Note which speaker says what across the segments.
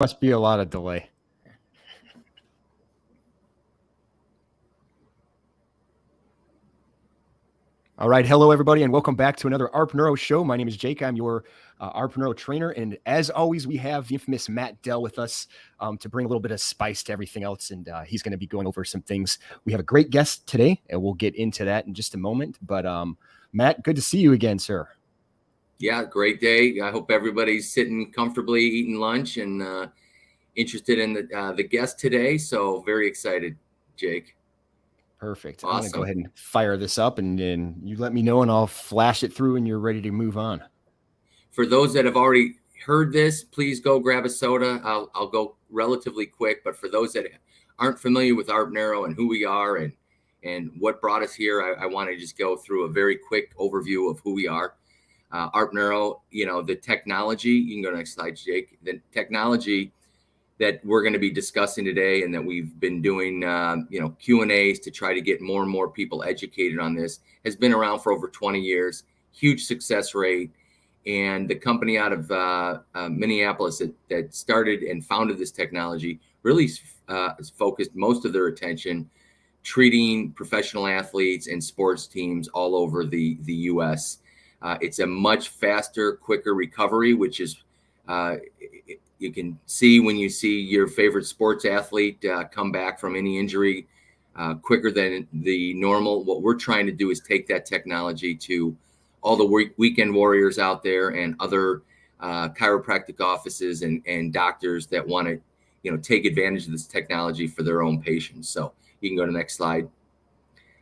Speaker 1: Must be a lot of delay. All right. Hello, everybody, and welcome back to another ARPneuro show. My name is Jake. I'm your ARPneuro trainer. And as always, we have the infamous Matt Dell with us to bring a little bit of spice to everything else. And he's going to be going over some things. We have a great guest today, and we'll get into that in just a moment. But Matt, good to see you again, sir.
Speaker 2: Yeah, great day. I hope everybody's sitting comfortably, eating lunch, and interested in the guest today. So very excited, Jake.
Speaker 1: Perfect.
Speaker 2: Awesome.
Speaker 1: I'm going to go ahead and fire this up, and then you let me know, and I'll flash it through, and you're ready to move on.
Speaker 2: For those that have already heard this, please go grab a soda. I'll go relatively quick, but for those that aren't familiar with ARPneuro and who we are and what brought us here, I want to just go through a very quick overview of who we are. ARPneuro, the technology, you can go to the next slide, Jake. The technology that we're going to be discussing today and that we've been doing, Q&As to try to get more and more people educated on this has been around for over 20 years, huge success rate. And the company out of Minneapolis that started and founded this technology really focused most of their attention treating professional athletes and sports teams all over the U.S. It's a much faster, quicker recovery, which is you can see when you see your favorite sports athlete come back from any injury quicker than the normal. What we're trying to do is take that technology to all the weekend warriors out there and other chiropractic offices and doctors that want to, take advantage of this technology for their own patients. So you can go to the next slide.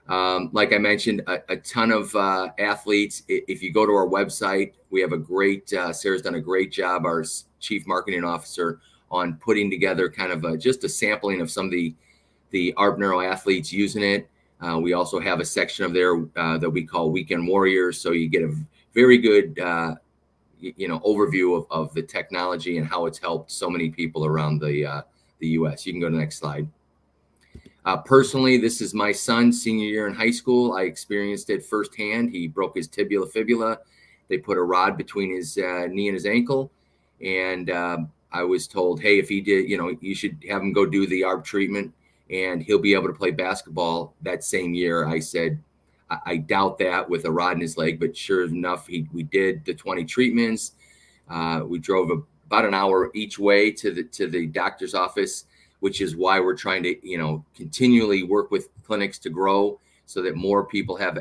Speaker 2: Like I mentioned, a ton of athletes. If you go to our website, we have a great, Sarah's done a great job, our chief marketing officer, on putting together kind of just a sampling of some of the ARPneuro athletes using it. We also have a section of there that we call Weekend Warriors. So you get a very good, overview of the technology and how it's helped so many people around the U.S. You can go to the next slide. Personally, this is my son's senior year in high school. I experienced it firsthand. He broke his tibia fibula. They put a rod between his knee and his ankle. And I was told, hey, if he did, you should have him go do the ARP treatment and he'll be able to play basketball that same year. I said, I doubt that with a rod in his leg, but sure enough, we did the 20 treatments. We drove about an hour each way to the doctor's office, which is why we're trying to, continually work with clinics to grow so that more people have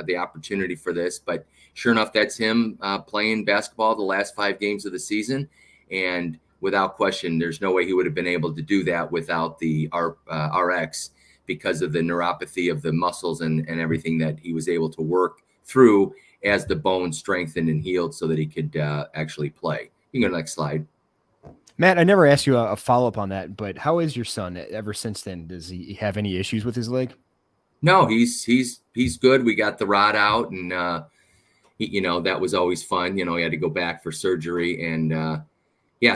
Speaker 2: the opportunity for this. But sure enough, that's him playing basketball the last 5 games of the season. And without question, there's no way he would have been able to do that without the RX because of the neuropathy of the muscles and everything that he was able to work through as the bone strengthened and healed so that he could actually play. You can go to the next slide.
Speaker 1: Matt, I never asked you a follow-up on that, but how is your son ever since then? Does he have any issues with his leg?
Speaker 2: No, he's good. We got the rod out and, that was always fun. He had to go back for surgery and,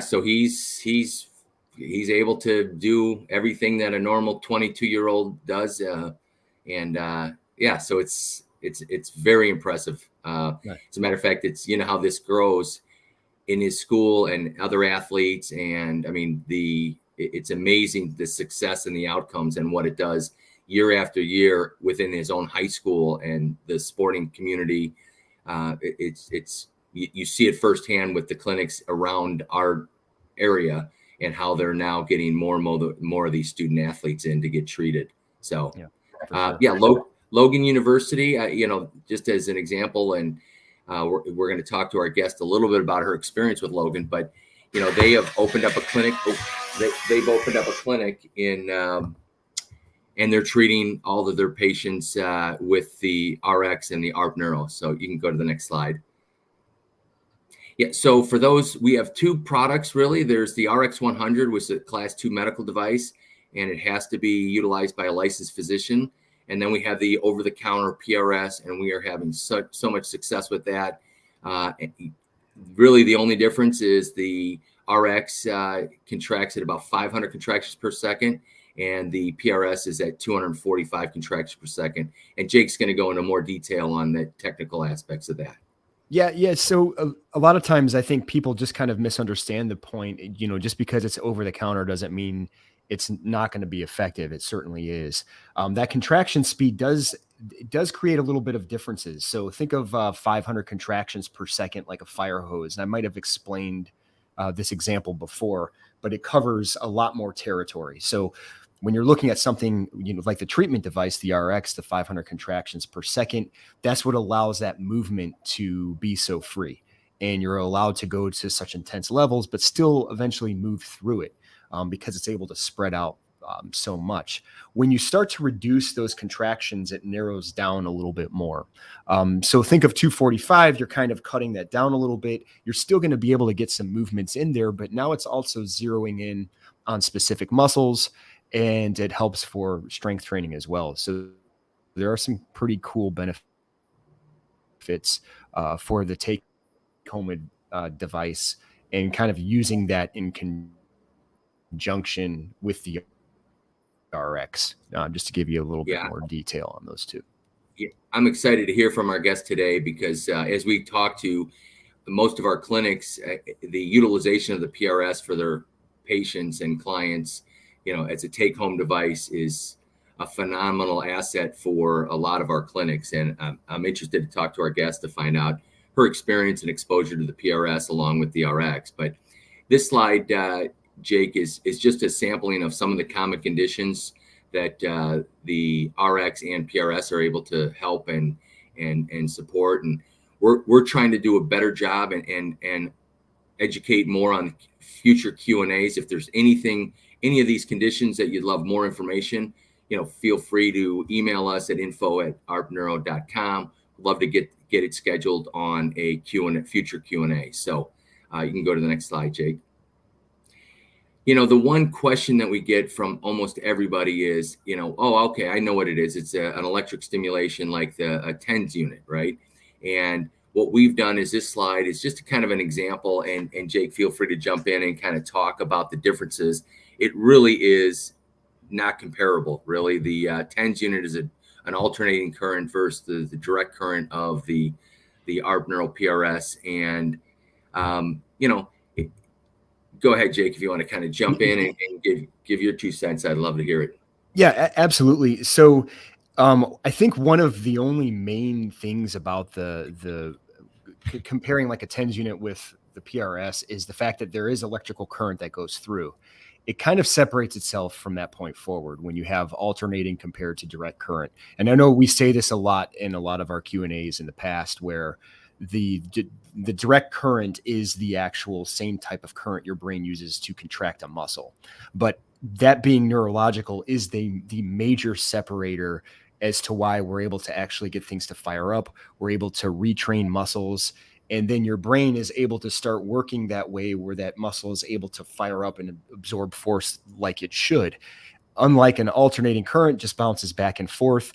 Speaker 2: so he's able to do everything that a normal 22-year-old does. So it's very impressive. Right. As a matter of fact, it's, how this grows in his school and other athletes. And I mean, it's amazing the success and the outcomes and what it does year after year within his own high school and the sporting community. You see it firsthand with the clinics around our area and how they're now getting more and more of these student athletes in to get treated. So, sure. Logan University, just as an example, and we're going to talk to our guest a little bit about her experience with Logan, but they have opened up a clinic. They've opened up a clinic and they're treating all of their patients with the RX and the ARPneuro. So you can go to the next slide. Yeah. So for those, we have 2 products really. There's the RX100, which is a class 2 medical device, and it has to be utilized by a licensed physician. And then we have the over-the-counter PRS, and we are having so much success with that. Really, the only difference is the RX contracts at about 500 contractions per second, and the PRS is at 245 contractions per second. And Jake's going to go into more detail on the technical aspects of that.
Speaker 1: Yeah. So a lot of times I think people just kind of misunderstand the point. Just because it's over the counter doesn't mean it's not going to be effective. It certainly is. That contraction speed does create a little bit of differences. So think of 500 contractions per second, like a fire hose. And I might have explained this example before, but it covers a lot more territory. So when you're looking at something, like the treatment device, the RX, the 500 contractions per second, that's what allows that movement to be so free. And you're allowed to go to such intense levels, but still eventually move through it because it's able to spread out so much. When you start to reduce those contractions, it narrows down a little bit more. So think of 245, you're kind of cutting that down a little bit. You're still going to be able to get some movements in there, but now it's also zeroing in on specific muscles, and it helps for strength training as well. So there are some pretty cool benefits for the take home device, and kind of using that in conjunction with the RX, just to give you a little bit
Speaker 2: Yeah.
Speaker 1: more detail on those two.
Speaker 2: Yeah, I'm excited to hear from our guest today because as we talk to most of our clinics, the utilization of the PRS for their patients and clients, as a take-home device is a phenomenal asset for a lot of our clinics. And I'm interested to talk to our guest to find out her experience and exposure to the PRS along with the RX. But this slide, Jake, is just a sampling of some of the common conditions that the RX and PRS are able to help and support. And we're trying to do a better job and educate more on future Q&As. If there's any of these conditions that you'd love more information, feel free to email us at info@arpneuro.com. Love to get it scheduled on a future Q&A. So you can go to the next slide, Jake. The one question that we get from almost everybody is, oh, okay, I know what it is. It's an electric stimulation like a TENS unit, right? And what we've done is this slide is just kind of an example. And Jake, feel free to jump in and kind of talk about the differences. It really is not comparable, really. The TENS unit is an alternating current versus the direct current of the ARPneuro PRS. And, go ahead, Jake, if you want to kind of jump in and give your 2 cents. I'd love to hear it.
Speaker 1: Yeah, absolutely. So I think one of the only main things about the comparing like a TENS unit with the PRS is the fact that there is electrical current that goes through. It kind of separates itself from that point forward when you have alternating compared to direct current. And I know we say this a lot in a lot of our Q&As in the past, where the direct current is the actual same type of current your brain uses to contract a muscle. But that being neurological is the major separator as to why we're able to actually get things to fire up. We're able to retrain muscles, and then your brain is able to start working that way where that muscle is able to fire up and absorb force like it should. Unlike an alternating current, just bounces back and forth.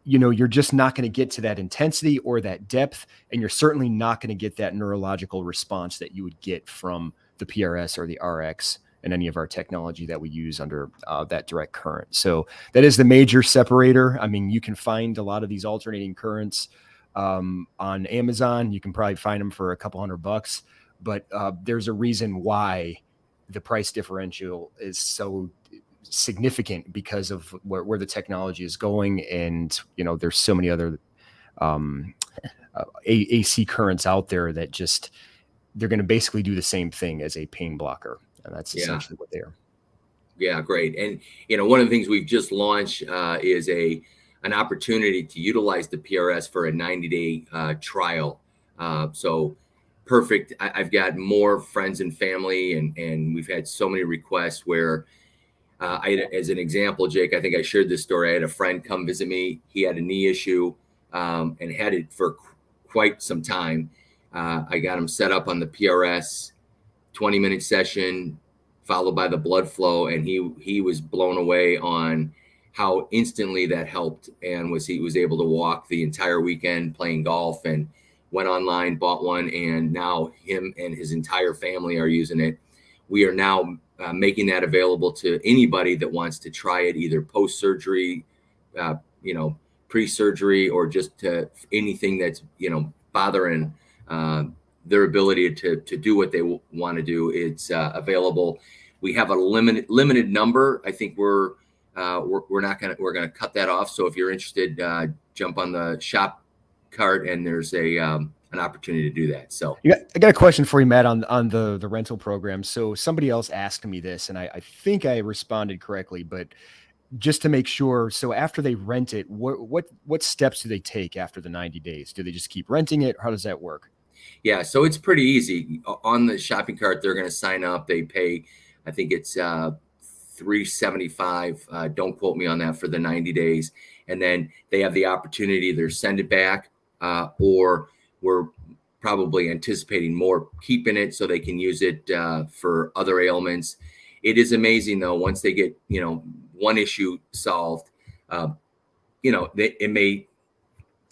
Speaker 1: You're just not going to get to that intensity or that depth, and you're certainly not going to get that neurological response that you would get from the PRS or the RX and any of our technology that we use under that direct current. So that is the major separator. I mean, you can find a lot of these alternating currents on Amazon. You can probably find them for a couple $100, but there's a reason why the price differential is so significant, because of where the technology is going. And there's so many other AC currents out there that just, they're going to basically do the same thing as a pain blocker, and that's essentially what they are.
Speaker 2: Yeah, great. And one of the things we've just launched is an opportunity to utilize the PRS for a 90-day trial. So perfect. I've got more friends and family, and we've had so many requests where as an example, Jake, I think I shared this story. I had a friend come visit me. He had a knee issue and had it for quite some time. I got him set up on the PRS, 20-minute session, followed by the blood flow. And he was blown away on how instantly that helped, and he was able to walk the entire weekend playing golf, and went online, bought one. And now him and his entire family are using it. We are now making that available to anybody that wants to try it, either post-surgery, pre-surgery, or just anything that's, bothering their ability to do what they want to do. It's available. We have a limited number. I think we're gonna cut that off. So if you're interested, jump on the shop cart, and there's an opportunity to do that. So
Speaker 1: I got a question for you, Matt, on the rental program. So somebody else asked me this, and I think I responded correctly, but just to make sure. So after they rent it, what steps do they take after the 90 days? Do they just keep renting it? How does that work?
Speaker 2: Yeah, so it's pretty easy. On the shopping cart, they're going to sign up. They pay, I think it's $375. Don't quote me on that, for the 90 days. And then they have the opportunity to either send it back, or we're probably anticipating more keeping it so they can use it for other ailments. It is amazing, though, once they get, one issue solved, it may,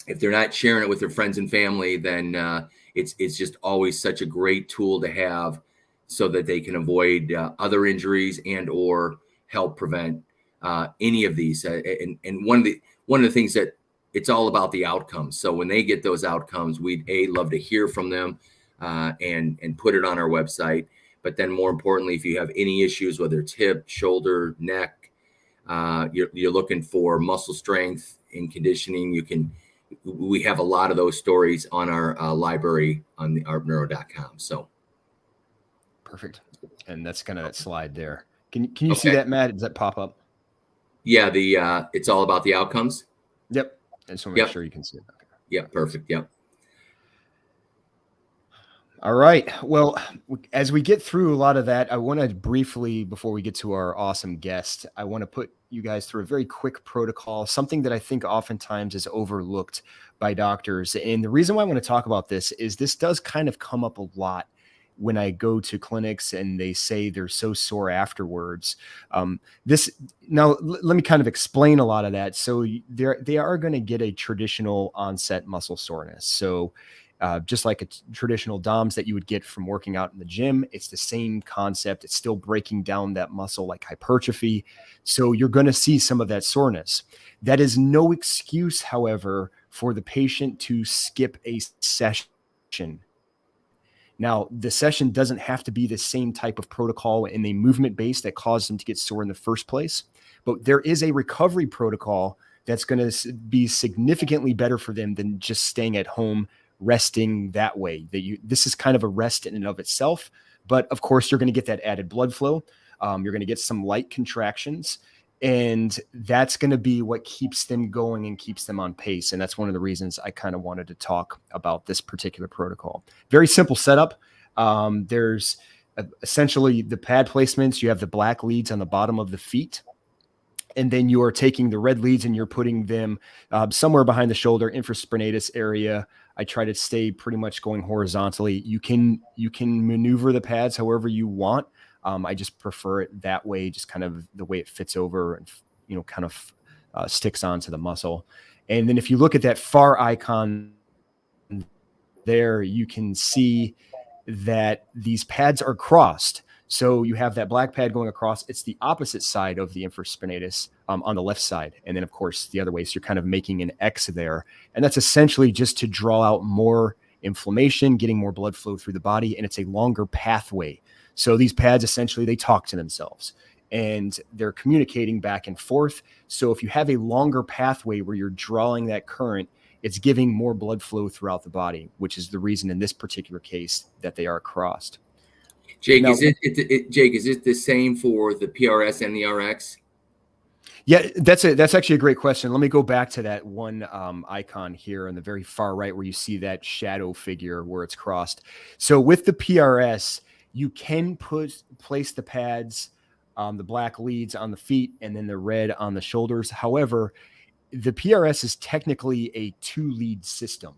Speaker 2: if they're not sharing it with their friends and family, then it's just always such a great tool to have, so that they can avoid other injuries and or help prevent any of these. And one of the things that it's all about the outcomes. So when they get those outcomes, we'd love to hear from them and put it on our website. But then more importantly, if you have any issues, whether it's hip, shoulder, neck, you're looking for muscle strength and conditioning, we have a lot of those stories on our library on the ARPneuro.com. So
Speaker 1: perfect. And that's kind of that slide there. Can you see that, Matt? Does that pop up?
Speaker 2: Yeah, it's all about the outcomes.
Speaker 1: Yep. I just want to make sure you can see it. Okay.
Speaker 2: Yeah, perfect. Yep.
Speaker 1: All right. Well, as we get through a lot of that, I want to briefly, before we get to our awesome guest, I want to put you guys through a very quick protocol, something that I think oftentimes is overlooked by doctors. And the reason why I want to talk about this is this does kind of come up a lot when I go to clinics and they say they're so sore afterwards. Now let me kind of explain a lot of that. So they are going to get a traditional onset muscle soreness. So just like a traditional DOMS that you would get from working out in the gym, it's the same concept. It's still breaking down that muscle like hypertrophy. So you're going to see some of that soreness. That is no excuse, however, for the patient to skip a session. Now, the session doesn't have to be the same type of protocol in a movement base that caused them to get sore in the first place, but there is a recovery protocol that's going to be significantly better for them than just staying at home resting that way. This is kind of a rest in and of itself, but of course you're going to get that added blood flow. You're going to get some light contractions, and that's going to be what keeps them going and keeps them on pace. And that's one of the reasons I kind of wanted to talk about this particular protocol. Very simple setup. There's essentially the pad placements. You have the black leads on the bottom of the feet, and then you are taking the red leads and you're putting them somewhere behind the shoulder, infraspinatus area. I try to stay pretty much going horizontally. You can maneuver the pads however you want. I just prefer it that way, just kind of the way it fits over and, kind of sticks onto the muscle. And then if you look at that far icon there, you can see that these pads are crossed. So you have that black pad going across. It's the opposite side of the infraspinatus on the left side. And then, of course, the other way. So you're kind of making an X there. And that's essentially just to draw out more inflammation, getting more blood flow through the body. And it's a longer pathway. So these pads, essentially, they talk to themselves and they're communicating back and forth. So if you have a longer pathway where you're drawing that current, it's giving more blood flow throughout the body, which is the reason in this particular case that they are crossed.
Speaker 2: Jake, now, is it the same for the PRS and the RX?
Speaker 1: Yeah, that's actually a great question. Let me go back to that one icon here on the very far right where you see that shadow figure where it's crossed. So with the PRS, you can place the pads, the black leads on the feet and then the red on the shoulders. However, the PRS is technically a 2-lead system.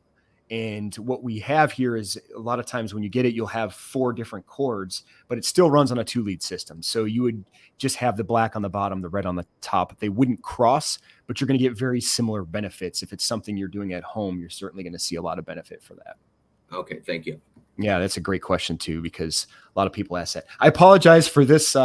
Speaker 1: And what we have here is a lot of times when you get it, you'll have 4 different cords, but it still runs on a 2-lead system. So you would just have the black on the bottom, the red on the top. They wouldn't cross, but you're going to get very similar benefits. If it's something you're doing at home, you're certainly going to see a lot of benefit for that.
Speaker 2: Okay, thank you.
Speaker 1: Yeah, that's a great question too, because a lot of people ask that. I apologize for this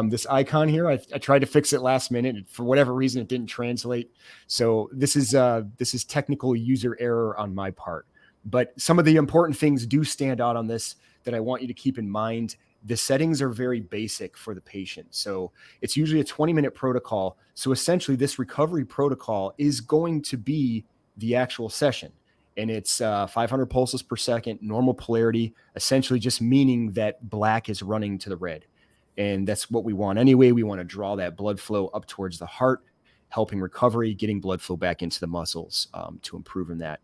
Speaker 1: this icon here. I tried to fix it last minute. And for whatever reason, it didn't translate. So this is technical user error on my part. But some of the important things do stand out on this that I want you to keep in mind. The settings are very basic for the patient. So it's usually a 20-minute protocol. So essentially this recovery protocol is going to be the actual session. And it's 500 pulses per second, normal polarity, essentially just meaning that black is running to the red. And that's what we want anyway. We want to draw that blood flow up towards the heart, helping recovery, getting blood flow back into the muscles to improve in that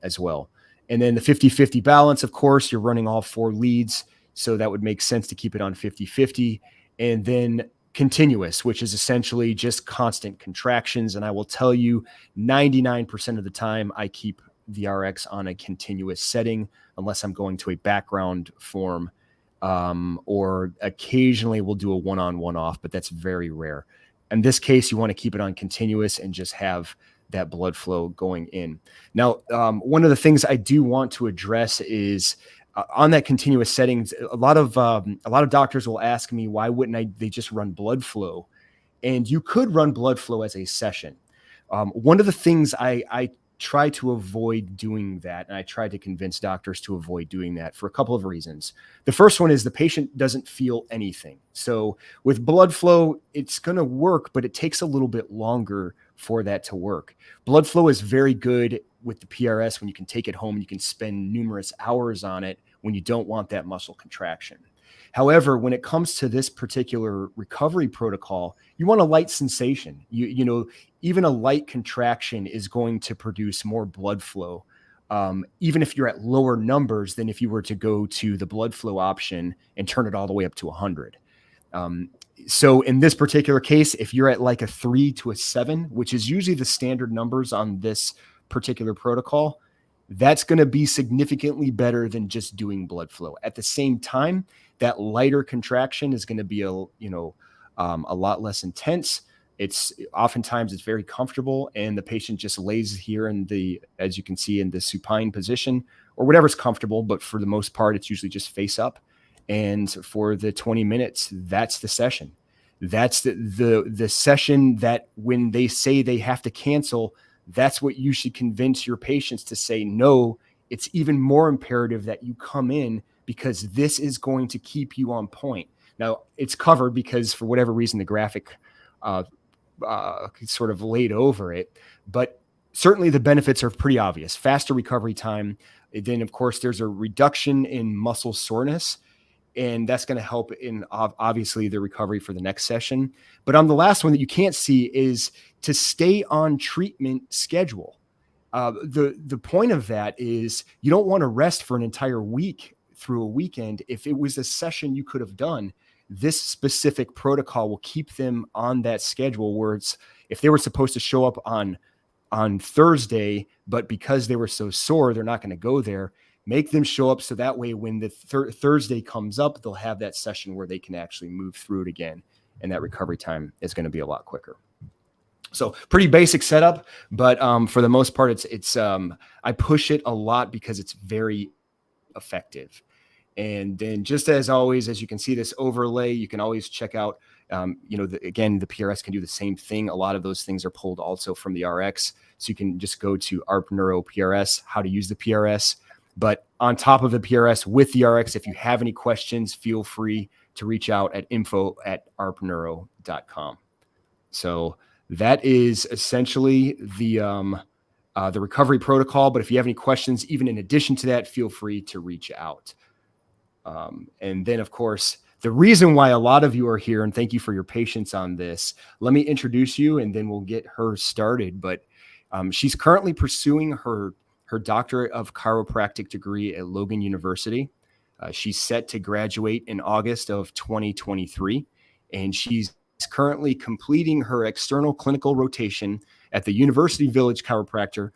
Speaker 1: as well. And then the 50-50 balance, of course, you're running all 4 leads. So that would make sense to keep it on 50-50. And then continuous, which is essentially just constant contractions. And I will tell you 99% of the time I keep the RX on a continuous setting, unless I'm going to a background form, or occasionally we'll do a one-on, one-off, but that's very rare. In this case, you want to keep it on continuous and just have that blood flow going in. Now, one of the things I do want to address is on that continuous settings. A lot of doctors will ask me, why wouldn't they just run blood flow? And you could run blood flow as a session. One of the things I try to avoid doing that, and I try to convince doctors to avoid doing that for a couple of reasons. The first one is the patient doesn't feel anything. So with blood flow, it's going to work, but it takes a little bit longer for that to work. Blood flow is very good with the PRS when you can take it home and you can spend numerous hours on it when you don't want that muscle contraction. However, when it comes to this particular recovery protocol, you want a light sensation. You know, even a light contraction is going to produce more blood flow, even if you're at lower numbers than if you were to go to the blood flow option and turn it all the way up to 100. So in this particular case, if you're at like a 3 to a 7, which is usually the standard numbers on this particular protocol, that's going to be significantly better than just doing blood flow. At the same time, that lighter contraction is going to be a lot less intense. It's oftentimes it's very comfortable, and the patient just lays here in the, as you can see, in the supine position or whatever's comfortable. But for the most part, it's usually just face up. And for the 20 minutes, that's the session. That's the session that when they say they have to cancel, that's what you should convince your patients to say, no, it's even more imperative that you come in because this is going to keep you on point. Now, it's covered because for whatever reason, the graphic sort of laid over it, but certainly the benefits are pretty obvious. Faster recovery time. Then, of course, there's a reduction in muscle soreness, and that's going to help in obviously the recovery for the next session. But on the last one that you can't see is to stay on treatment schedule. The point of that is you don't want to rest for an entire week through a weekend. If it was a session you could have done, this specific protocol will keep them on that schedule where it's, if they were supposed to show up on Thursday, but because they were so sore, they're not going to go there. Make them show up so that way when the Thursday comes up, they'll have that session where they can actually move through it again. And that recovery time is going to be a lot quicker. So pretty basic setup, but for the most part, it's I push it a lot because it's very effective. And then just as always, as you can see this overlay, you can always check out, again, the PRS can do the same thing. A lot of those things are pulled also from the RX. So you can just go to ARPneuro PRS, how to use the PRS. But on top of the PRS with the RX, if you have any questions, feel free to reach out at info@arpneuro.com. So that is essentially the recovery protocol. But if you have any questions, even in addition to that, feel free to reach out. And then, of course, the reason why a lot of you are here, and thank you for your patience on this, let me introduce you and then we'll get her started. But she's currently pursuing her doctorate of chiropractic degree at Logan University. She's set to graduate in August of 2023, and she's currently completing her external clinical rotation at the University Village Chiropractic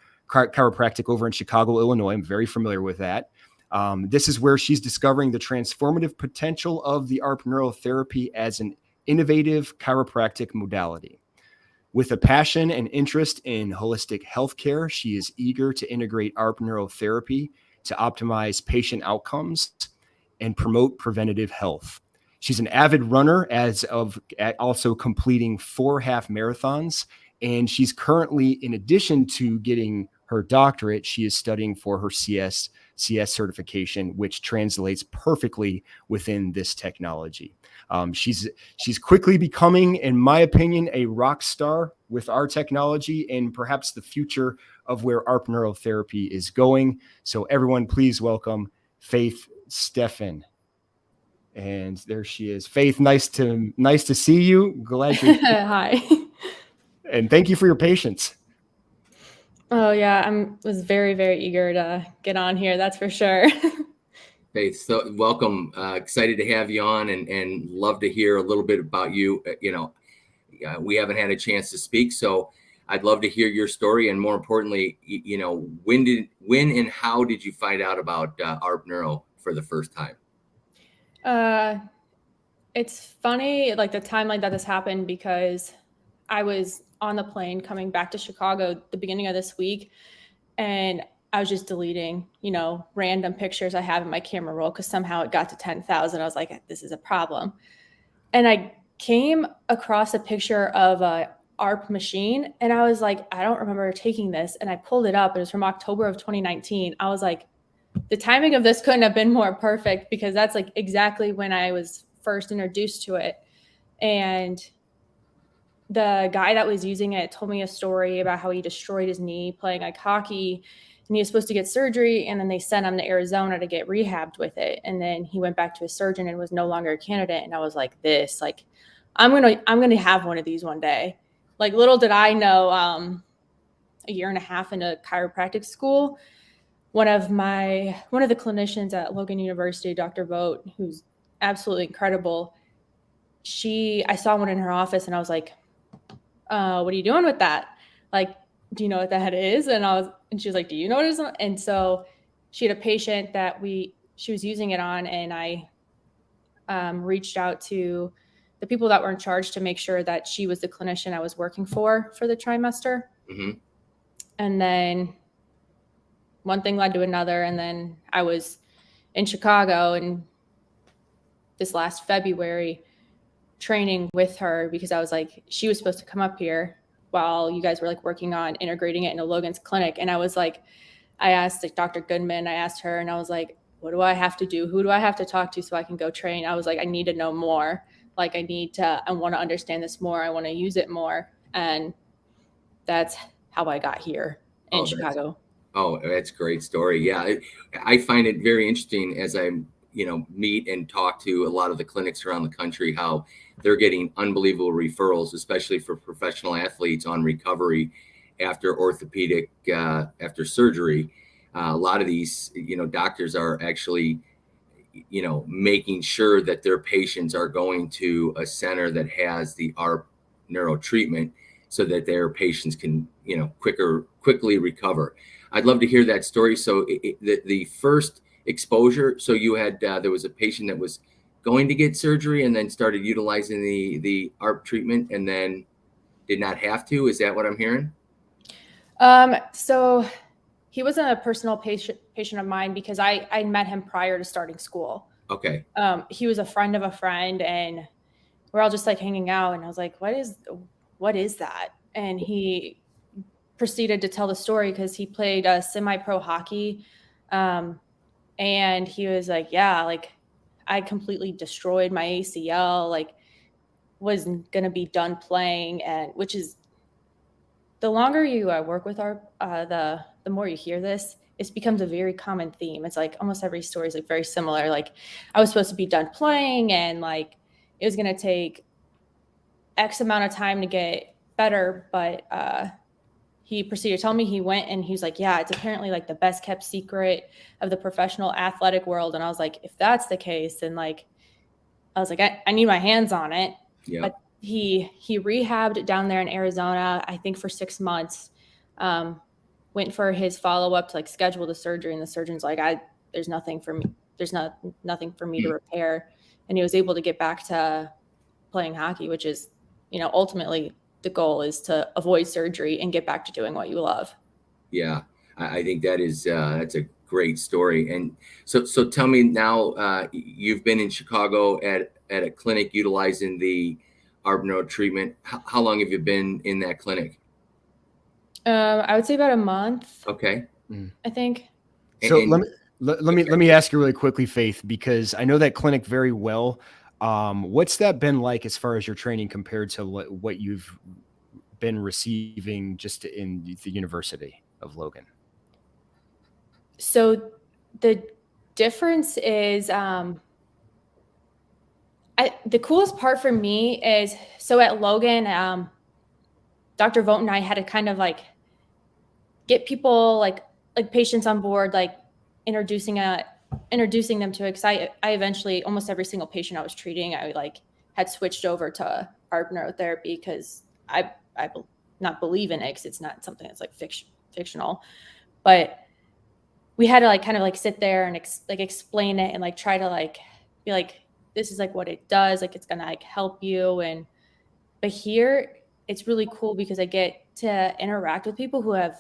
Speaker 1: over in Chicago, Illinois. I'm very familiar with that. This is where she's discovering the transformative potential of the ARPneuro Therapy as an innovative chiropractic modality. With a passion and interest in holistic healthcare, she is eager to integrate ARPneuro Therapy to optimize patient outcomes and promote preventative health. She's an avid runner as of also completing 4 half marathons. And she's currently, in addition to getting her doctorate, she is studying for her CS certification, which translates perfectly within this technology. She's quickly becoming, in my opinion, a rock star with our technology and perhaps the future of where ARPneuro Therapy is going. So everyone, please welcome Faith Stephan. And there she is. Faith, nice to see you. Glad you're here.
Speaker 3: Hi.
Speaker 1: And thank you for your patience.
Speaker 3: Oh yeah, was very, very eager to get on here. That's for sure.
Speaker 2: Faith, so welcome. Excited to have you on, and love to hear a little bit about you. We haven't had a chance to speak, so I'd love to hear your story, and more importantly, when and how did you find out about ARPneuro for the first time?
Speaker 3: It's funny, like the timeline that this happened, because I was on the plane coming back to Chicago the beginning of this week, and I was just deleting, random pictures I have in my camera roll because somehow it got to 10,000. I was like, this is a problem. And I came across a picture of a ARP machine, and I was like, I don't remember taking this. And I pulled it up. It was from October of 2019. I was like, the timing of this couldn't have been more perfect, because that's like exactly when I was first introduced to it. And the guy that was using it told me a story about how he destroyed his knee playing like hockey, and he was supposed to get surgery, and then they sent him to Arizona to get rehabbed with it. And then he went back to his surgeon and was no longer a candidate. And I was like, I'm going to have one of these one day. Like, little did I know, a year and a half into chiropractic school, one of the clinicians at Logan University, Dr. Vogt, who's absolutely incredible, I saw one in her office, and I was like, what are you doing with that? Like, do you know what that is? And she was like, do you know what it is? And so she had a patient that she was using it on, and I reached out to the people that were in charge to make sure that she was the clinician I was working for the trimester.
Speaker 2: Mm-hmm.
Speaker 3: And then one thing led to another. And then I was in Chicago, and this last February, training with her, because I was like, she was supposed to come up here while you guys were like working on integrating it into Logan's clinic. And I was like, I asked like Dr. Goodman, I asked her, and I was like, what do I have to do? Who do I have to talk to so I can go train? I was like, I need to know more. Like, I want to understand this more. I want to use it more. And that's how I got here in Chicago.
Speaker 2: That's a great story. Yeah. I find it very interesting as I meet and talk to a lot of the clinics around the country, how they're getting unbelievable referrals, especially for professional athletes on recovery after orthopedic, after surgery. A lot of these, doctors are actually, making sure that their patients are going to a center that has the ARPneuro treatment so that their patients can, quickly recover. I'd love to hear that story. So the first exposure, so you had, there was a patient that was going to get surgery and then started utilizing the ARP treatment and then did not have to. Is that what I'm hearing?
Speaker 3: So he wasn't a personal patient of mine, because I met him prior to starting school.
Speaker 2: Okay.
Speaker 3: He was a friend of a friend, and we're all just like hanging out. And I was like, what is that? And he proceeded to tell the story, because he played semi-pro hockey. And he was like, yeah, like I completely destroyed my ACL, like wasn't going to be done playing. And which is, the longer you work with the more you hear this, it becomes a very common theme. It's like almost every story is like very similar. Like, I was supposed to be done playing, and like it was going to take X amount of time to get better. But he proceeded to tell me he went, and he was like, yeah, it's apparently like the best kept secret of the professional athletic world. And I was like, if that's the case, then like, I was like, I need my hands on it.
Speaker 2: Yeah.
Speaker 3: But he rehabbed down there in Arizona, I think for 6 months, went for his follow-up to like schedule the surgery. And the surgeon's like, there's nothing for me. There's nothing for me to repair. And he was able to get back to playing hockey, which is, ultimately the goal is to avoid surgery and get back to doing what you love.
Speaker 2: Yeah. I think that's a great story. And so tell me now, you've been in Chicago at a clinic utilizing the ARPneuro treatment. How long have you been in that clinic?
Speaker 3: I would say about a month.
Speaker 2: Okay.
Speaker 3: I think.
Speaker 1: So
Speaker 2: And-
Speaker 1: let me ask you really quickly, Faith, because I know that clinic very well. What's that been like as far as your training compared to what you've been receiving just in the University of Logan?
Speaker 3: So the difference is, the coolest part for me is, so at Logan, Dr. Vogt and I had to kind of like get people like patients on board, like introducing them to it. Cause I eventually, almost every single patient I was treating, I like had switched over to ARPneuro Therapy because I not believe in it because it's not something that's like fictional, but we had to like kind of like sit there and explain it and like try to like be like, this is like what it does, like it's gonna like help you. And but here it's really cool because I get to interact with people who have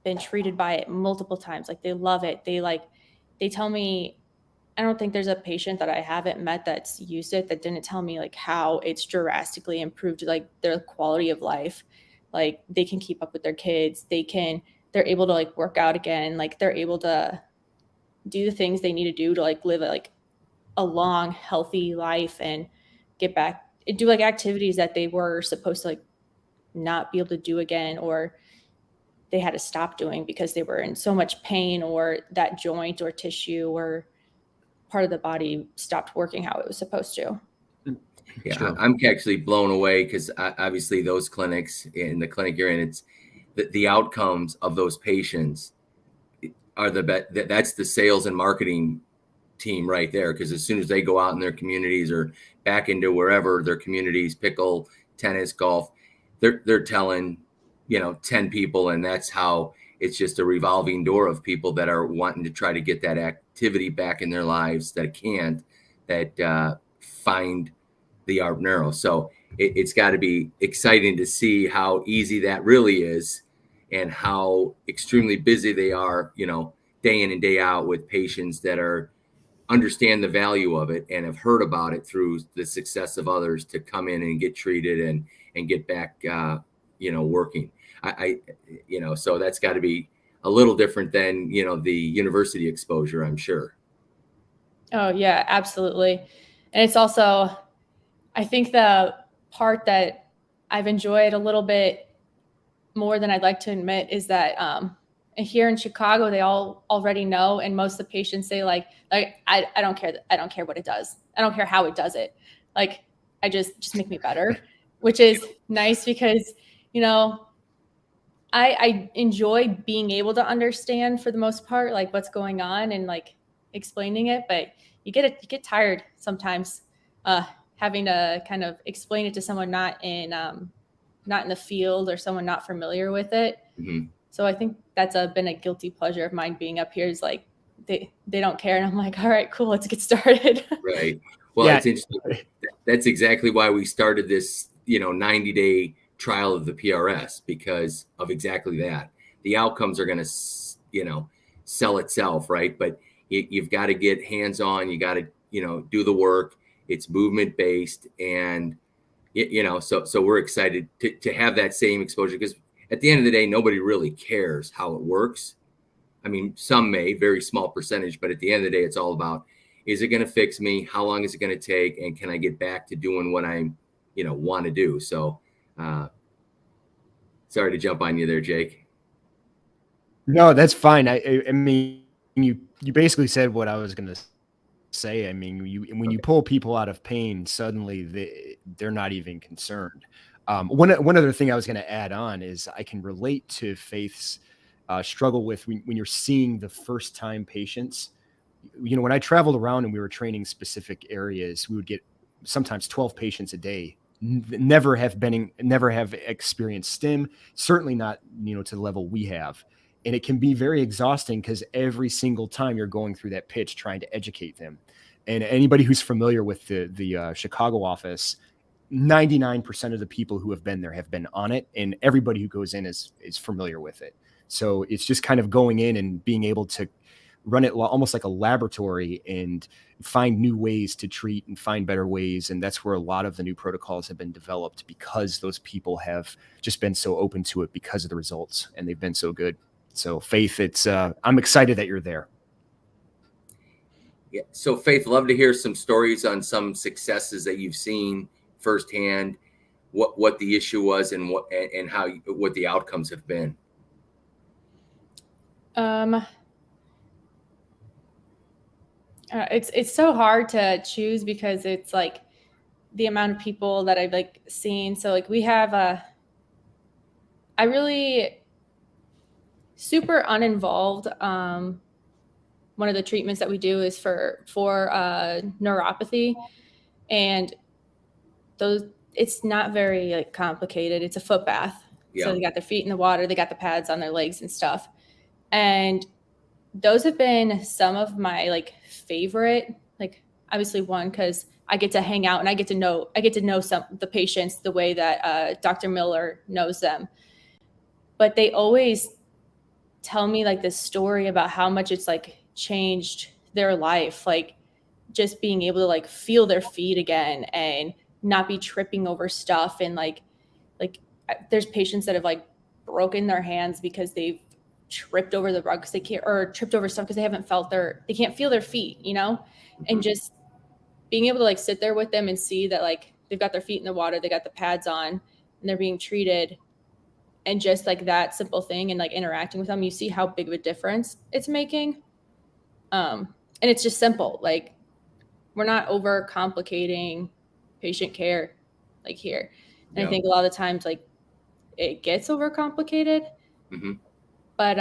Speaker 3: been treated by it multiple times. Like they love it. They tell me, I don't think there's a patient that I haven't met that's used it that didn't tell me like how it's drastically improved like their quality of life. Like they can keep up with their kids. They're able to like work out again. Like they're able to do the things they need to do to like live a long, healthy life and get back and do like activities that they were supposed to like not be able to do again, or they had to stop doing because they were in so much pain, or that joint or tissue or part of the body stopped working how it was supposed to.
Speaker 2: Yeah,
Speaker 1: Sure.
Speaker 2: I'm actually blown away because obviously those clinics, in the clinic you're in, it's the outcomes of those patients are the best. That's the sales and marketing team right there. Because as soon as they go out in their communities or back into wherever their communities, pickle, tennis, golf, they're telling 10 people, and that's how it's just a revolving door of people that are wanting to try to get that activity back in their lives that can't, that find the ARPneuro. So it's got to be exciting to see how easy that really is and how extremely busy they are, day in and day out with patients that understand the value of it and have heard about it through the success of others to come in and get treated and get back, working. So that's got to be a little different than, the university exposure, I'm sure.
Speaker 3: Oh yeah, absolutely. And it's also, I think the part that I've enjoyed a little bit more than I'd like to admit is that here in Chicago, they all already know, and most of the patients say like I don't care. I don't care what it does. I don't care how it does it. Like I just make me better, which is nice because I enjoy being able to understand for the most part like what's going on and like explaining it, but you get tired sometimes having to kind of explain it to someone not in the field or someone not familiar with it.
Speaker 2: Mm-hmm.
Speaker 3: So I think that's been a guilty pleasure of mine being up here is like they don't care, and I'm like, all right, cool, let's get started.
Speaker 2: Right. Well, yeah. It's interesting. That's exactly why we started this 90-day trial of the PRS, because of exactly that. The outcomes are going to sell itself, right? But you've got to get hands-on. You got to do the work. It's movement based, and so we're excited to have that same exposure, because at the end of the day, nobody really cares how it works. I mean, some may, very small percentage, but at the end of the day, it's all about, is it going to fix me? How long is it going to take? And can I get back to doing what I want to do? So sorry to jump on you there, Jake.
Speaker 1: No, that's fine. I mean, you basically said what I was going to say. I mean, when you pull people out of pain, suddenly they're not even concerned. One other thing I was going to add on is I can relate to Faith's struggle with when you're seeing the first time patients. When I traveled around and we were training specific areas, we would get sometimes 12 patients a day. Never have experienced STIM, certainly not to the level we have. And it can be very exhausting because every single time you're going through that pitch trying to educate them. And anybody who's familiar with the Chicago office, 99% of the people who have been there have been on it, and everybody who goes in is familiar with it. So it's just kind of going in and being able to run it almost like a laboratory and find new ways to treat and find better ways. And that's where a lot of the new protocols have been developed, because those people have just been so open to it because of the results, and they've been so good. So Faith, I'm excited that you're there.
Speaker 2: Yeah. So Faith, love to hear some stories on some successes that you've seen firsthand, what the issue was and what the outcomes have been.
Speaker 3: It's so hard to choose, because it's like the amount of people that I've like seen. So like we have I really super uninvolved. One of the treatments that we do is for neuropathy, and it's not very like complicated. It's a foot bath.
Speaker 2: Yeah.
Speaker 3: So they got their feet in the water, they got the pads on their legs and stuff. And those have been some of my like favorite, like obviously one, because I get to hang out and I get to know the patients the way that Dr. Miller knows them. But they always tell me like this story about how much it's like changed their life, like just being able to like feel their feet again and not be tripping over stuff. And like there's patients that have like broken their hands because they've tripped over the rug because they can't, or tripped over stuff because they can't feel their feet, you know? Mm-hmm. And just being able to like sit there with them and see that like they've got their feet in the water, they got the pads on, and they're being treated. And just like that simple thing and like interacting with them, you see how big of a difference it's making. And it's just simple. Like we're not over complicating patient care like here. And yeah. I think a lot of the times like it gets overcomplicated. Mm-hmm. But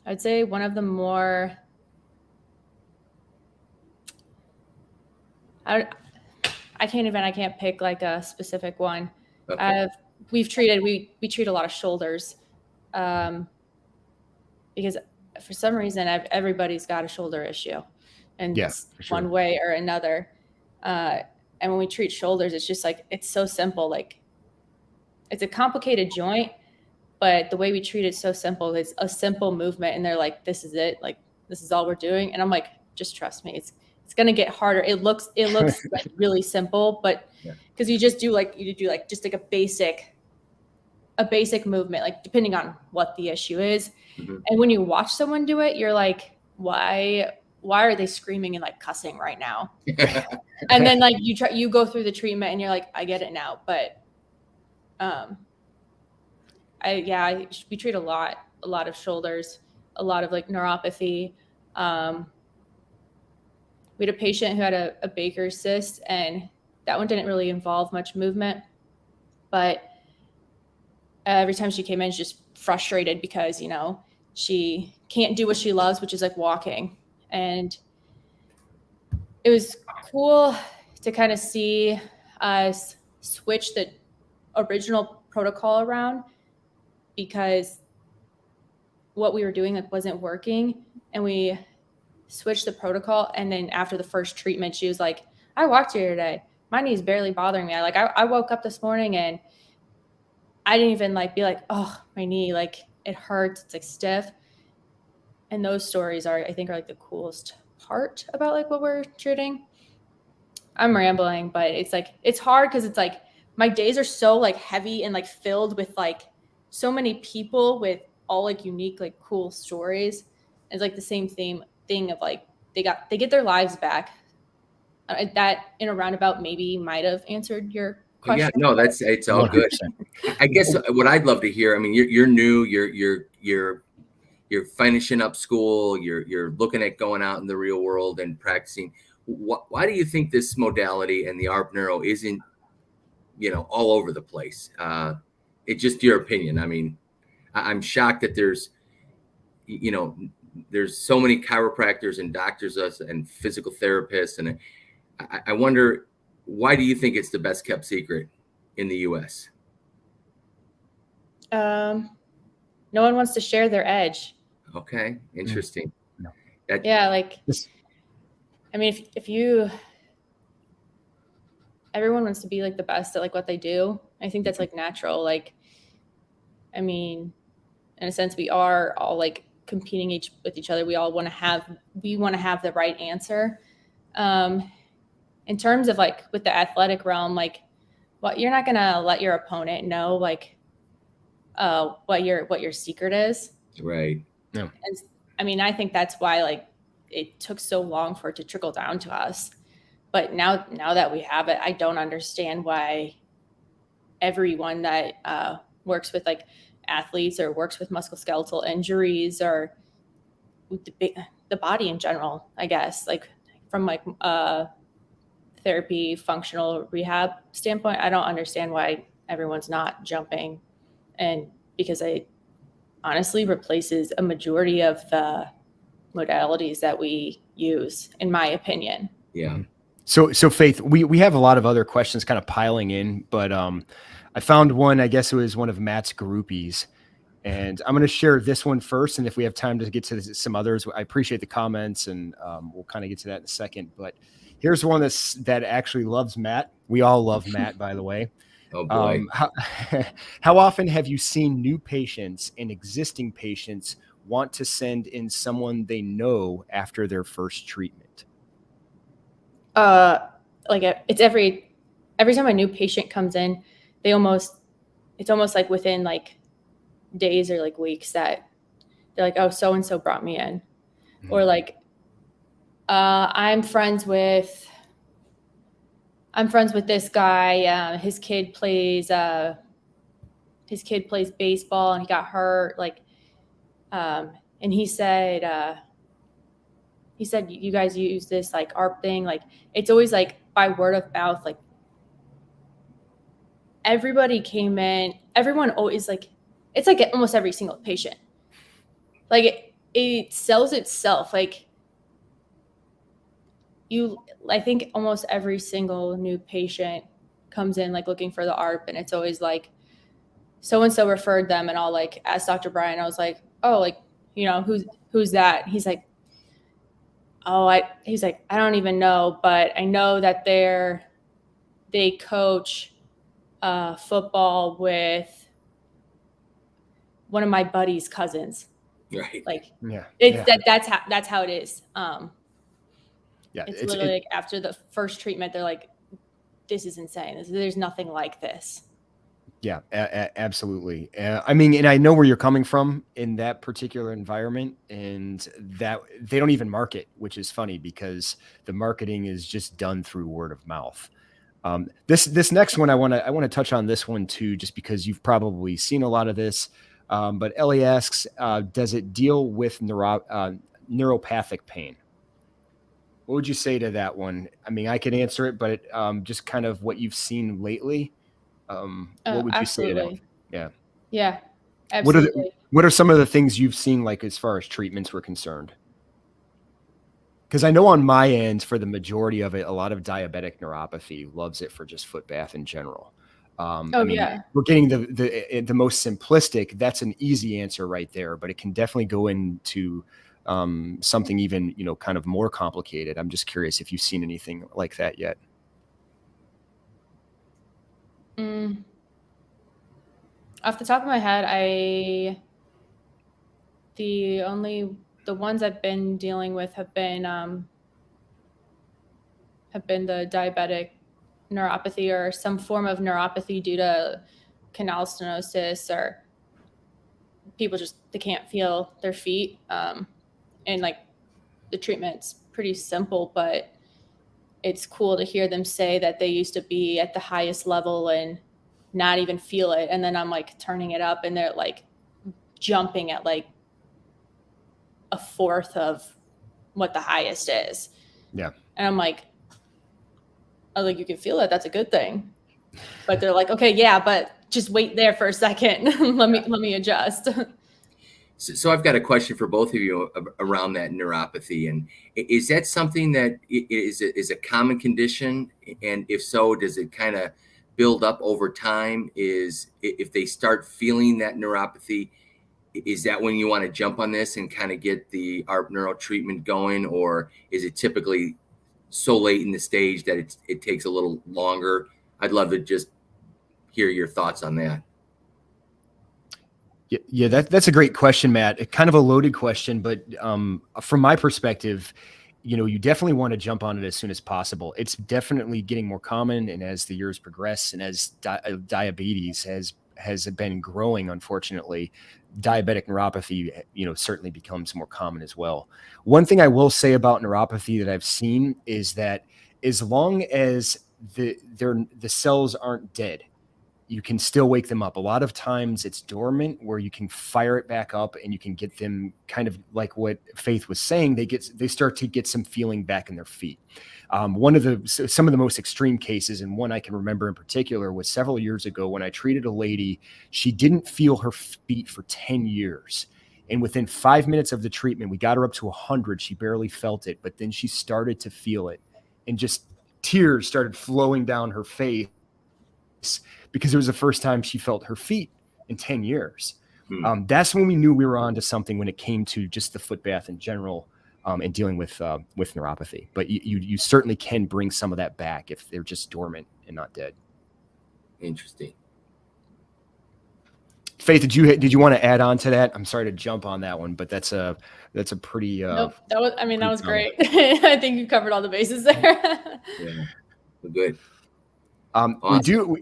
Speaker 3: I'd say one of the more, I can't pick like a specific one. Okay. We treat a lot of shoulders, because for some reason everybody's got a shoulder issue, and one way or another. And when we treat shoulders, it's just like, it's so simple. Like it's a complicated joint, but the way we treat it's so simple. It's a simple movement, and they're like, "This is it. Like this is all we're doing." And I'm like, "Just trust me. It's going to get harder." It looks like really simple, but because you do just like a basic movement, like depending on what the issue is. Mm-hmm. And when you watch someone do it, you're like, why are they screaming and like cussing right now? And then like you go through the treatment and you're like, I get it now. But we treat a lot of shoulders, a lot of like neuropathy. We had a patient who had a Baker's cyst, and that one didn't really involve much movement, but every time she came in, she's just frustrated because, you know, she can't do what she loves, which is like walking. And it was cool to kind of see us switch the original protocol around, because what we were doing like wasn't working, and we switched the protocol. And then after the first treatment, she was like, I walked here today. My knee's barely bothering me. I woke up this morning and I didn't even like be like, oh, my knee, like it hurts. It's like stiff. And those stories I think are like the coolest part about like what we're treating. I'm rambling, but it's like, it's hard because it's like my days are so like heavy and like filled with like so many people with all like unique, like cool stories. It's like the same thing of like, they get their lives back. That in a roundabout maybe might have answered your question.
Speaker 2: Yeah, no, it's all 100%. Good. I guess what I'd love to hear, I mean, you're new, you're finishing up school, you're looking at going out in the real world and practicing. Why do you think this modality and the ARPneuro isn't, all over the place? It's just your opinion. I mean, I'm shocked that there's so many chiropractors and doctors and physical therapists. And I wonder, why do you think it's the best kept secret in the U.S.?
Speaker 3: No one wants to share their edge.
Speaker 2: Okay. Interesting.
Speaker 1: No.
Speaker 3: I mean, everyone wants to be like the best at like what they do. I think that's like natural. Like, I mean, in a sense, we are all like competing with each other. We all want to have the right answer. In terms of like with the athletic realm, like you're not going to let your opponent know like what your secret is.
Speaker 2: Right.
Speaker 1: No.
Speaker 3: And I mean, I think that's why like it took so long for it to trickle down to us. But now that we have it, I don't understand why everyone that works with like athletes or works with musculoskeletal injuries or the body in general, I guess, like from like therapy, functional rehab standpoint, I don't understand why everyone's not jumping. And because it honestly replaces a majority of the modalities that we use, in my opinion.
Speaker 2: Yeah.
Speaker 1: So Faith, we have a lot of other questions kind of piling in, but I found one, I guess it was one of Matt's groupies, and I'm going to share this one first. And if we have time to get to some others, I appreciate the comments, and we'll kind of get to that in a second. But here's one that actually loves Matt. We all love Matt, by the way.
Speaker 2: Oh boy.
Speaker 1: How often have you seen new patients and existing patients want to send in someone they know after their first treatment?
Speaker 3: Like it's every time a new patient comes in, it's almost like within like days or like weeks that they're like, oh, so and so brought me in. Mm-hmm. Or like I'm friends with this guy. His kid plays baseball and he got hurt. Like, and he said you guys use this like ARP thing. Like it's always like by word of mouth. Like everybody came in. Everyone always like it's like almost every single patient. Like it sells itself. Like I think almost every single new patient comes in like looking for the ARP, and it's always like so-and-so referred them, and I'll like ask Dr. Brian, I was like, oh, like, you know, who's that? He's like, I don't even know, but I know that they coach football with one of my buddy's cousins.
Speaker 2: Right.
Speaker 3: Like,
Speaker 1: yeah,
Speaker 3: that's how it is.
Speaker 1: Yeah,
Speaker 3: it's literally like after the first treatment, they're like, this is insane. There's nothing like this.
Speaker 1: Yeah, absolutely. I mean, and I know where you're coming from in that particular environment, and that they don't even market, which is funny because the marketing is just done through word of mouth. This next one, I want to touch on this one too, just because you've probably seen a lot of this. But Ellie asks, does it deal with neuropathic pain? What would you say to that one? I mean, I could answer it, but just kind of what you've seen lately. What would you say to that? Yeah.
Speaker 3: Yeah, absolutely.
Speaker 1: What are some of the things you've seen, like as far as treatments were concerned? Because I know on my end, for the majority of it, a lot of diabetic neuropathy loves it for just foot bath in general. I mean,
Speaker 3: yeah.
Speaker 1: We're getting the most simplistic. That's an easy answer right there, but it can definitely go into something even, you know, kind of more complicated. I'm just curious if you've seen anything like that yet.
Speaker 3: Off the top of my head, the ones I've been dealing with have been the diabetic neuropathy or some form of neuropathy due to canal stenosis, or people they can't feel their feet. And like the treatment's pretty simple, but it's cool to hear them say that they used to be at the highest level and not even feel it. And then I'm like turning it up and they're like jumping at like a fourth of what the highest is.
Speaker 1: Yeah.
Speaker 3: And I'm like, you can feel it. That's a good thing. But they're like, okay, yeah, but just wait there for a second. let me adjust.
Speaker 2: So I've got a question for both of you around that neuropathy. And is that something that is a common condition? And if so, does it kind of build up over time? If they start feeling that neuropathy, is that when you want to jump on this and kind of get the ARPneuro treatment going? Or is it typically so late in the stage that it takes a little longer? I'd love to just hear your thoughts on that.
Speaker 1: Yeah, that's a great question, Matt. Kind of a loaded question, but from my perspective, you definitely want to jump on it as soon as possible. It's definitely getting more common, and as the years progress, and as diabetes has been growing, unfortunately, diabetic neuropathy, certainly becomes more common as well. One thing I will say about neuropathy that I've seen is that as long as the cells aren't dead, you can still wake them up. A lot of times it's dormant where you can fire it back up and you can get them kind of like what Faith was saying. They start to get some feeling back in their feet. Some of the most extreme cases, and one I can remember in particular, was several years ago when I treated a lady. She didn't feel her feet for 10 years. And within 5 minutes of the treatment, we got her up to 100. She barely felt it, but then she started to feel it, and just tears started flowing down her face because it was the first time she felt her feet in 10 years. That's when we knew we were onto something when it came to just the foot bath in general, and dealing with neuropathy. But you certainly can bring some of that back if they're just dormant and not dead.
Speaker 2: Interesting.
Speaker 1: Faith, did you want to add on to that? I'm sorry to jump on that one, but that's a pretty
Speaker 3: nope, that was great.
Speaker 1: Common.
Speaker 3: I think you covered all the bases there.
Speaker 2: Yeah, good.
Speaker 1: Awesome.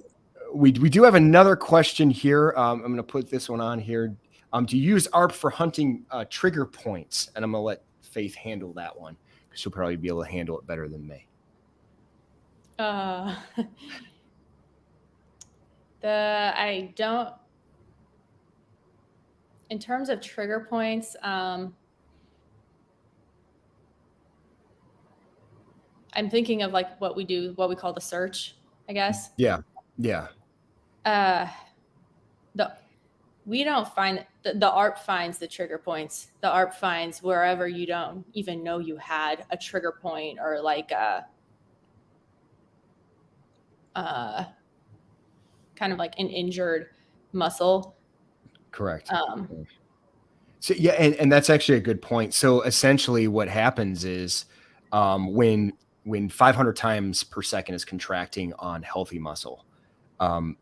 Speaker 1: We do have another question here. I'm going to put this one on here. Do you use ARP for hunting trigger points? And I'm going to let Faith handle that one because she'll probably be able to handle it better than me.
Speaker 3: I don't. In terms of trigger points, I'm thinking of like what we call the search, I guess.
Speaker 1: Yeah.
Speaker 3: We don't find the ARP finds the trigger points. The ARP finds wherever you don't even know you had a trigger point, or like kind of like an injured muscle.
Speaker 1: Correct. So yeah, and that's actually a good point. So essentially what happens is when 500 times per second is contracting on healthy muscle,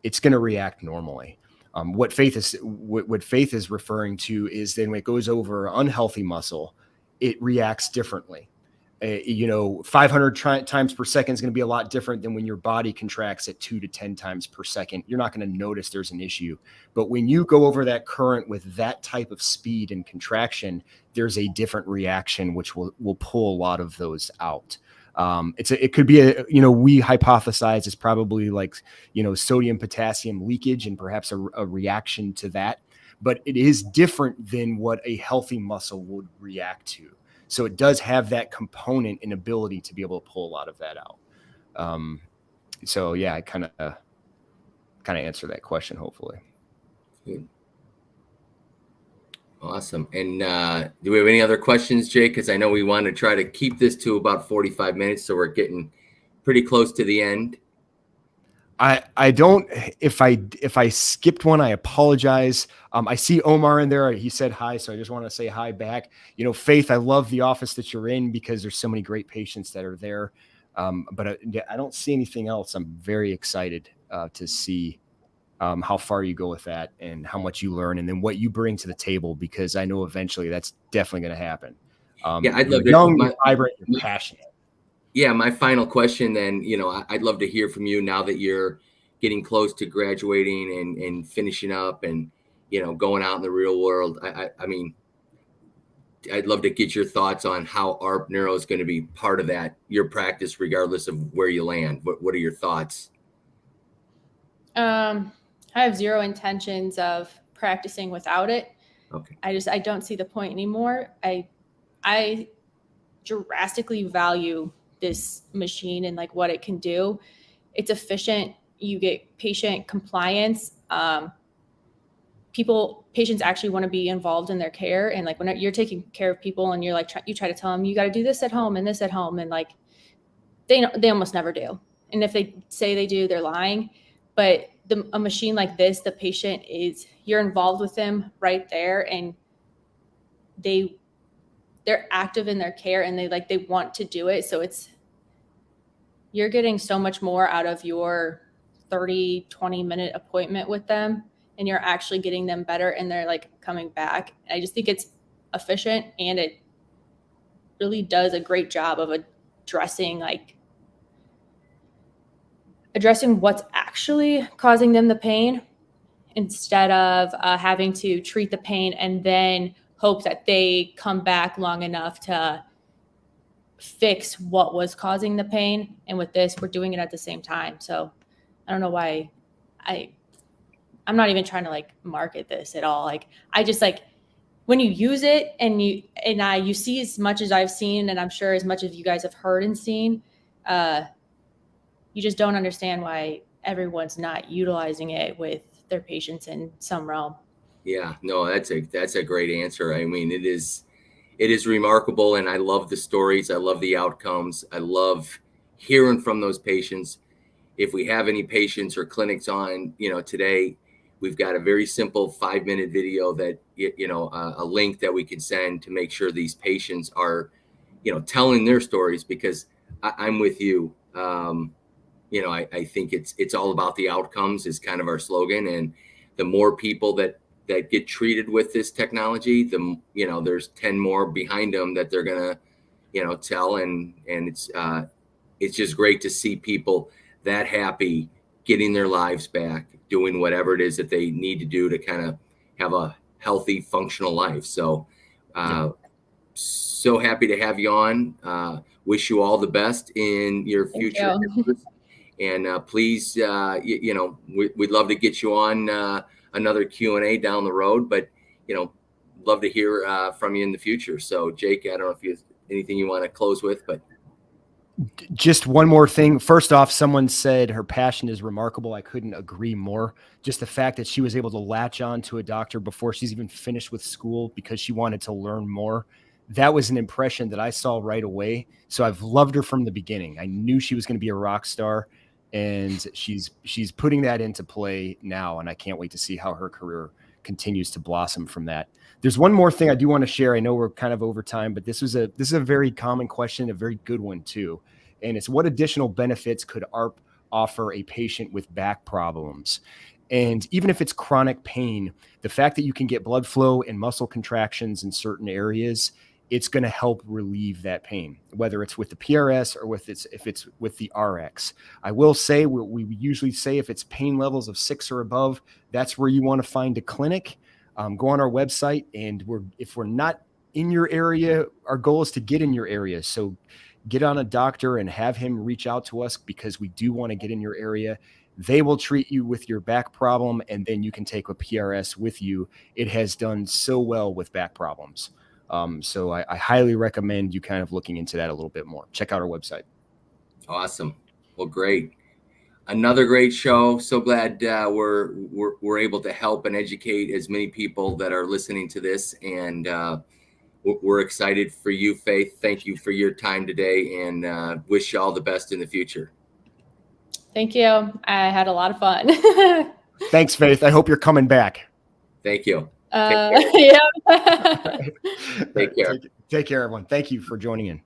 Speaker 1: it's going to react normally. What Faith is referring to is then when it goes over unhealthy muscle, it reacts differently. 500 times per second is going to be a lot different than when your body contracts at 2 to 10 times per second. You're not going to notice there's an issue. But when you go over that current with that type of speed and contraction, there's a different reaction, which will pull a lot of those out. It could be we hypothesize it's probably like, sodium potassium leakage and perhaps a reaction to that, but it is different than what a healthy muscle would react to. So it does have that component and ability to be able to pull a lot of that out. So yeah, I kind of answer that question, hopefully.
Speaker 2: Good. Awesome. And do we have any other questions, Jake? Because I know we want to try to keep this to about 45 minutes, so we're getting pretty close to the end.
Speaker 1: I don't. If I skipped one, I apologize. I see Omar in there. He said hi, so I just want to say hi back. Faith, I love the office that you're in because there's so many great patients that are there. But I don't see anything else. I'm very excited to see how far you go with that and how much you learn, and then what you bring to the table, because I know eventually that's definitely going to happen.
Speaker 2: Yeah, I'd love
Speaker 1: to. Young, you're vibrant, you're passionate.
Speaker 2: Yeah, my final question then, I'd love to hear from you now that you're getting close to graduating and finishing up and, going out in the real world. I mean, I'd love to get your thoughts on how ARPneuro is going to be part of that, your practice, regardless of where you land. What are your thoughts?
Speaker 3: I have zero intentions of practicing without it.
Speaker 2: Okay.
Speaker 3: I don't see the point anymore. I drastically value this machine and like what it can do. It's efficient. You get patient compliance. Patients actually want to be involved in their care. And like when you're taking care of people and you're like, you try to tell them, you got to do this at home and this at home. And like, they almost never do. And if they say they do, they're lying. But a machine like this, the patient you're involved with them right there, and they're active in their care, and they want to do it. So you're getting so much more out of your 20 minute appointment with them. and you're actually getting them better and they're like coming back. I just think it's efficient, and it really does a great job of addressing what's actually causing them the pain, instead of having to treat the pain and then hope that they come back long enough to fix what was causing the pain. And with this, we're doing it at the same time. So I don't know why I'm not even trying to like market this at all. Like, I just like, when you use it and you see as much as I've seen, and I'm sure as much as you guys have heard and seen, you just don't understand why everyone's not utilizing it with their patients in some realm.
Speaker 2: Yeah, no, that's a great answer. I mean, it is remarkable, and I love the stories. I love the outcomes. I love hearing from those patients. If we have any patients or clinics on, today, we've got a very simple 5-minute video that, a link that we can send to make sure these patients are, telling their stories, because I'm with you. I think it's all about the outcomes is kind of our slogan. And the more people that get treated with this technology, there's 10 more behind them that they're going to, tell. And it's just great to see people that happy, getting their lives back, doing whatever it is that they need to do to kind of have a healthy, functional life. So, so happy to have you on. Wish you all the best in your future. And please, we'd love to get you on another Q&A down the road, but, love to hear from you in the future. So Jake, I don't know if you have anything you want to close with, but.
Speaker 1: Just one more thing. First off, someone said her passion is remarkable. I couldn't agree more. Just the fact that she was able to latch on to a doctor before she's even finished with school because she wanted to learn more. That was an impression that I saw right away. So I've loved her from the beginning. I knew she was going to be a rock star, and she's putting that into play now. And I can't wait to see how her career continues to blossom from that. There's one more thing I do want to share. I know we're kind of over time, but this is a very common question, a very good one too. And it's, what additional benefits could ARP offer a patient with back problems? And even if it's chronic pain, the fact that you can get blood flow and muscle contractions in certain areas, it's going to help relieve that pain, whether it's with the PRS or if it's with the RX. I will say, we usually say if it's pain levels of 6 or above, that's where you want to find a clinic. Go on our website, and if we're not in your area, our goal is to get in your area. So get on a doctor and have him reach out to us, because we do want to get in your area. They will treat you with your back problem, and then you can take a PRS with you. It has done so well with back problems. So I highly recommend you kind of looking into that a little bit more. Check out our website.
Speaker 2: Awesome. Well, great. Another great show. So glad we're able to help and educate as many people that are listening to this. And we're excited for you, Faith. Thank you for your time today, and wish you all the best in the future.
Speaker 3: Thank you. I had a lot of fun.
Speaker 1: Thanks, Faith. I hope you're coming back.
Speaker 2: Thank you.
Speaker 3: Yeah.
Speaker 2: Take care.
Speaker 1: Take care, everyone. Thank you for joining in.